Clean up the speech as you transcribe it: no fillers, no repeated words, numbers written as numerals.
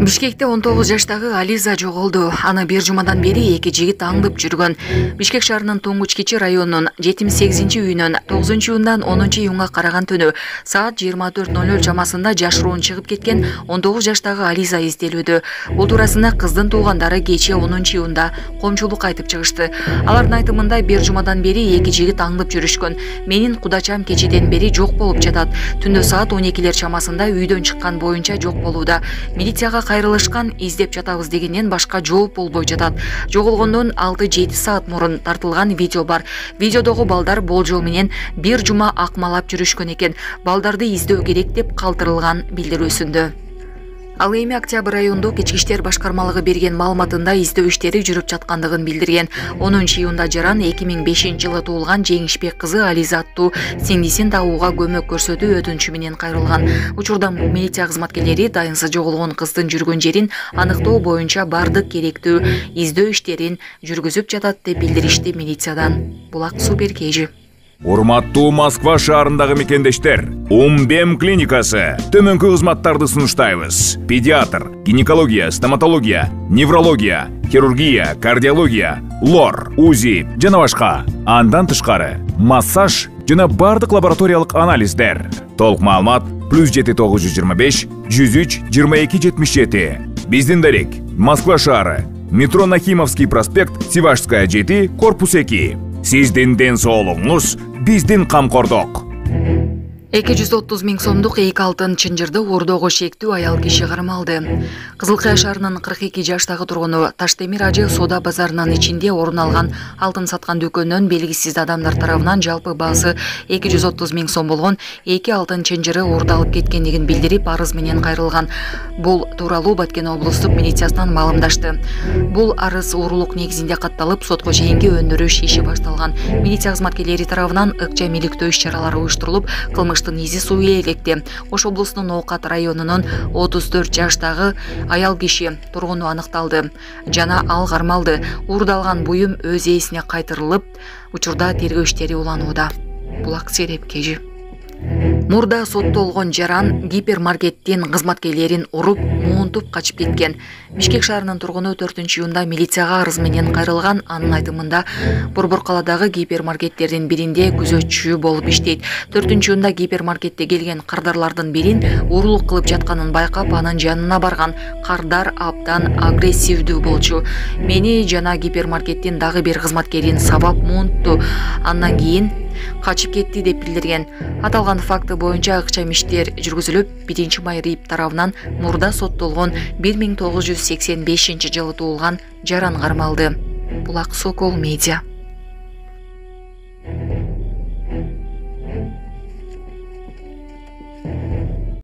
Бишкекте 19 жаштагы Ализа жоголду. Аны бир жумадан бери эки жигит аңдып жүргөн. Бишкек шаарынын Тоңгуч Кичи районунун 78-үйүнөн 9-июндан 10-июнга караган түнү саат 24:00 чамасында жашыруун чыгып кеткен 19 жаштагы Ализа изделүүдө. Бул туурасында кыздын туугандары кечээ 10-июнда коомчулукка айтып чыгышты. Алардын айтымында бир жумадан бери эки жигит аңдып жүрүшкөн. Менин кудачам кечеден бери жок болуп жатат. Түндө саат 12 чамасында үйдөн чыккан боюнча жок болууда. Милицияга кайрылышкан, издеп жатабыз дегенден башка жооп болбой жатат. Жоголгондон 6-7 саат мурун тартылган видео бар. Видеодогу балдар болжол менен бир жума акмалап жүрүшкөн экен. Балдарды издөө керек деп калтырылган билдирүүсүндө. Ал эми Октябрь райондук ички иштер башкармалыгы берген маалыматында издөө иштери жүрүп жаткандыгын билдирген. 10-июнда жаран 2005-жылы туулган Жеңишбек кызы Ализа аттуу сиңдисин табууга көмөк көрсөтүү өтүнүчү менен кайрылган. Учурда милиция кызматкерлери дайынсыз жоголгон кыздын жүргөн жерин аныктоо боюнча бардык керектүү издөө иштерин жүргүзүп жатат деп билдиришти милициядан. Булак Супер KG. Урматтуу Москва шаарындагы мекендештер, Умбем клиникасы төмөнкү кызматтарды сунуштайбыз. Педиатр, гинекология, стоматология, неврология, хирургия, кардиология, лор, УЗИ жана башка. Андан тышкары массаж жана бардык лабораториялык анализдер. Толук маалымат +7 925 103 22 77. Биздин дарек Москва шаары, метро Нахимовский проспект, Сивашская 7, корпус 2. Сиздин ден соолугуңуз биздин камкордук. 230 000 сомдук 2 алтын чынжырды уурдоого шектүү аял киши кармалды. Кызылкая шаарынын 42 жаштагы тургуну Таштемир Ажы соода базарынын ичинде орун алган алтын саткан дүкөндөн белгисиз адамдар тарабынан жалпы баасы 230 000 сом болгон 2 алтын чынжыры уурдалып кеткендигин билдирип арыз менен кайрылган. Бул тууралуу Баткен облустук милициясынан маалымдашты. Бул арыз уурулук негизинде катталып, сотко чейинки өндүрүш иши башталган. Милиция кызматкерлери тарабынан ыкча миликтөө иш-чаралары уюштурулуп, кылмыштын изи суу электе. Ош облусунун Оокат районунун 34 жаштагы аял киши тургуну аныкталды жана ал кармалды. Уурдалган буюм өз ээсине кайтарылып, учурда тергөө иштери уланууда. Булак Сереп KG. Мурда соттолгон жаран гипермаркеттин кызматкерлерин уруп, муунтуп качып кеткен. Бишкек шаарынын тургуну 4-июнда милицияга арыз менен кайрылган. Анын айтымында Борбор каладагы гипермаркеттердин биринде күзөтчү болуп иштейт. 4-июнда гипермаркетте келген кардарлардын бирин уурулук кылып жатканын байкап, анын жанына барган. Кардар абдан агрессивдүү болчу. Мени жана гипермаркеттин дагы бир кызматкерин сабап муунтту. Андан кийин качып кетти деп билдирген. Аталган факты боюнча ыкчам иштер жүргүзүлүп, 1-май РИИБ тарабынан мурда соттолгон 1985-жылы туулган жаран кармалды. Булак Сокол Медиа.